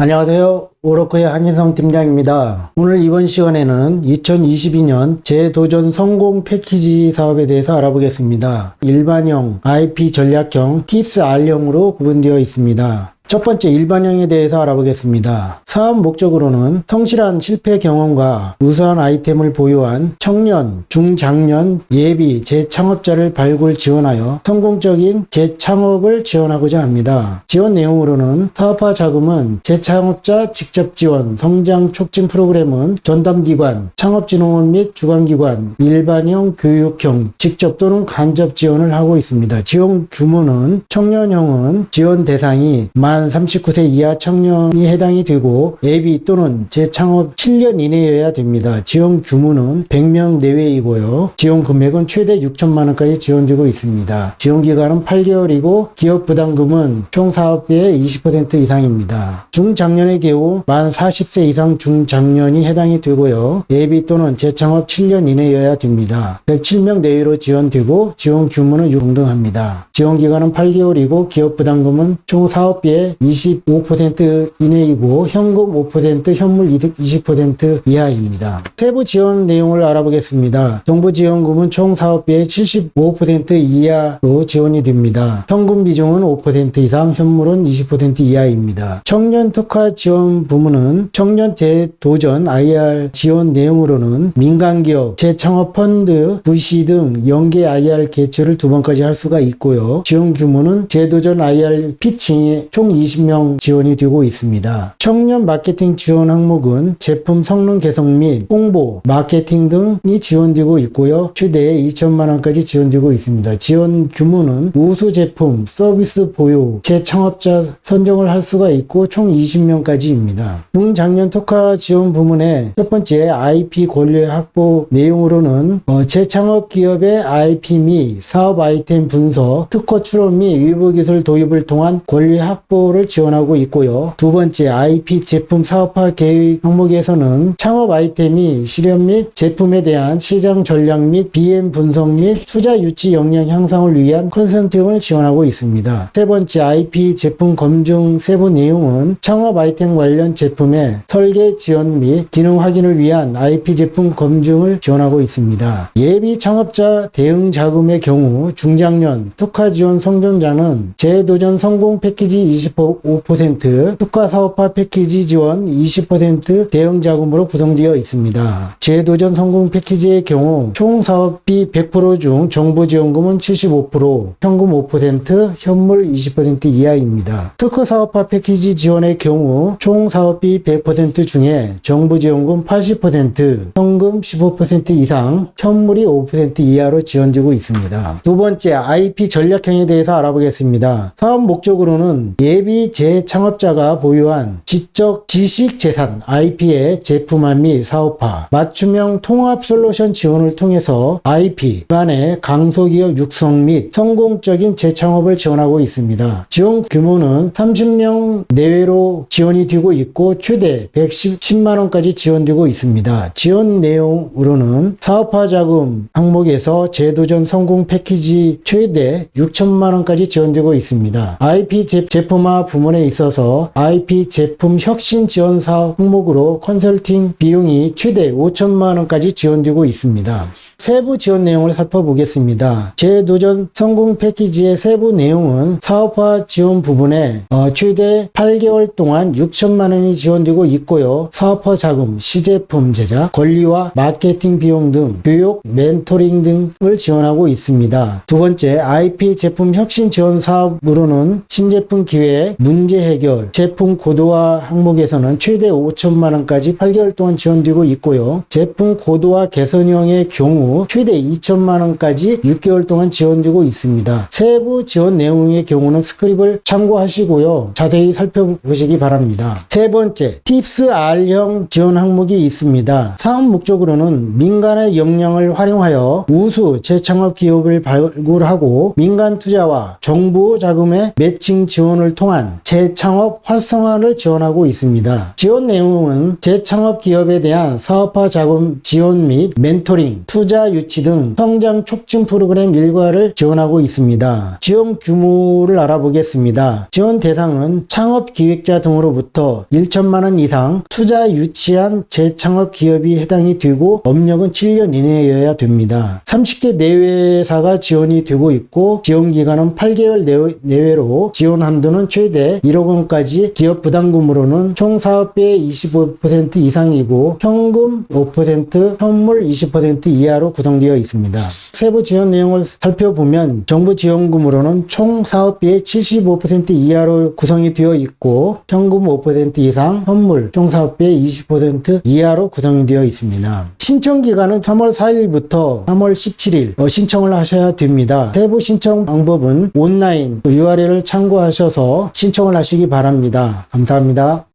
안녕하세요. 오로크의 한인성 팀장입니다. 오늘 이번 시간에는 2022년 재도전 성공 패키지 사업에 대해서 알아보겠습니다. 일반형, IP 전략형, 팁스 R형으로 구분되어 있습니다. 첫 번째 일반형에 대해서 알아보겠습니다. 사업 목적으로는 성실한 실패 경험과 우수한 아이템을 보유한 청년, 중장년, 예비, 재창업자를 발굴 지원하여 성공적인 재창업을 지원하고자 합니다. 지원 내용으로는 사업화 자금은 재창업자 직접 지원, 성장 촉진 프로그램은 전담기관, 창업진흥원 및 주관기관, 일반형, 교육형, 직접 또는 간접 지원을 하고 있습니다. 지원 규모는 청년형은 지원 대상이 만 39세 이하 청년이 해당이 되고 예비 또는 재창업 7년 이내여야 됩니다. 지원 규모는 100명 내외이고요. 지원 금액은 최대 6천만 원까지 지원되고 있습니다. 지원 기간은 8개월이고 기업 부담금은 총 사업비의 20% 이상입니다. 중장년의 경우 만 40세 이상 중장년이 해당이 되고요. 예비 또는 재창업 7년 이내여야 됩니다. 107명 내외로 지원되고 지원 규모는 유동합니다. 지원 기간은 8개월이고 기업 부담금은 총 사업비의 25% 이내이고 현금 5%, 현물 20% 이하입니다. 세부 지원 내용을 알아보겠습니다. 정부 지원금은 총 사업비의 75% 이하로 지원이 됩니다. 현금 비중은 5% 이상, 현물은 20% 이하입니다. 청년 특화 지원 부문은 청년 재도전 IR 지원 내용으로는 민간기업, 재창업 펀드, VC 등 연계 IR 개최를 2번까지 할 수가 있고요. 지원 규모는 재도전 IR 피칭에 총 20명 지원이 되고 있습니다. 청년 마케팅 지원 항목은 제품 성능 개선 및 홍보, 마케팅 등이 지원되고 있고요. 최대 2천만 원까지 지원되고 있습니다. 지원 규모는 우수 제품, 서비스 보유, 재창업자 선정을 할 수가 있고 총 20명까지입니다. 중장년 특화 지원 부문의 첫 번째 IP 권리 확보 내용으로는 재창업 기업의 IP 및 사업 아이템 분석, 특허 출원 및 위부 기술 도입을 통한 권리 확보를 지원하고 있고요. 두 번째 IP 제품 사업화 계획 항목에서는 창업 아이템이 실현 및 제품에 대한 시장 전략 및 BM 분석 및 투자 유치 역량 향상을 위한 컨설팅을 지원하고 있습니다. 세 번째 IP 제품 검증 세부 내용은 창업 아이템 관련 제품의 설계 지원 및 기능 확인을 위한 IP 제품 검증을 지원하고 있습니다. 예비 창업자 대응 자금의 경우 중장년 특화 지원 성전자는 재도전 성공 패키지 25%, 특화 사업화 패키지 지원 20% 대응 자금으로 구성되어 있습니다. 재도전 성공 패키지의 경우 총 사업비 100% 중 정부 지원금은 75%, 현금 5%, 현물 20% 이하입니다. 특허 사업화 패키지 지원의 경우 총 사업비 100% 중에 정부 지원금 80%, 현금 15% 이상, 현물이 5% 이하로 지원되고 있습니다. 두 번째, IP 전략형에 대해서 알아보겠습니다. 사업 목적으로는 예비 재창업자가 보유한 지적 지식 재산 IP의 제품화 및 사업화, 맞춤형 통합 솔루션 지원을 통해서 IP 기반의 강소기업 육성 및 성공적인 재창업을 지원하고 있습니다. 지원 규모는 30명 내외로 지원이 되고 있고 최대 110만 원까지 지원되고 있습니다. 지원 내용으로는 사업화 자금 항목에서 재도전 성공 패키지 최대 6천만 원까지 지원되고 있습니다. IP 제품화 부문에 있어서 IP 제품 혁신 지원 사업 항목으로 컨설팅 비용이 최대 5천만 원까지 지원되고 있습니다. 세부 지원 내용을 살펴보겠습니다. 재도전 성공 패키지의 세부 내용은 사업화 지원 부분에 최대 8개월 동안 6천만 원이 지원되고 있고요. 사업화 자금, 시제품 제작, 권리와 마케팅 비용 등 교육, 멘토링 등을 지원하고 있습니다. 두 번째, IP 제품 혁신 지원 사업으로는 신제품 기획, 문제 해결, 제품 고도화 항목에서는 최대 5천만 원까지 8개월 동안 지원되고 있고요. 제품 고도화 개선형의 경우 최대 2천만 원까지 6개월 동안 지원되고 있습니다. 세부 지원 내용의 경우는 스크립을 참고하시고요. 자세히 살펴보시기 바랍니다. 세 번째, 팁스 R형 지원 항목이 있습니다. 사업 목적으로는 민간의 역량을 활용하여 우수 재창업 기업을 발굴하고 민간 투자와 정부 자금의 매칭 지원을 통한 통한 재창업 활성화를 지원하고 있습니다. 지원 내용은 재창업 기업에 대한 사업화 자금 지원 및 멘토링, 투자 유치 등 성장 촉진 프로그램 일과를 지원하고 있습니다. 지원 규모를 알아보겠습니다. 지원 대상은 창업 기획자 등으로부터 1천만 원 이상 투자 유치한 재창업 기업이 해당이 되고 업력은 7년 이내여야 됩니다. 30개 내외사가 지원이 되고 있고 지원 기간은 8개월 내외로 지원 한도는 최대 1억 원까지 기업 부담금으로는 총 사업비의 25% 이상이고 현금 5%, 현물 20% 이하로 구성되어 있습니다. 세부 지원 내용을 살펴보면 정부 지원금으로는 총 사업비의 75% 이하로 구성이 되어 있고 현금 5% 이상, 현물 총 사업비의 20% 이하로 구성이 되어 있습니다. 신청 기간은 3월 4일부터 3월 17일 신청을 하셔야 됩니다. 세부 신청 방법은 온라인 URL을 참고하셔서 신청을 하시기 바랍니다. 감사합니다.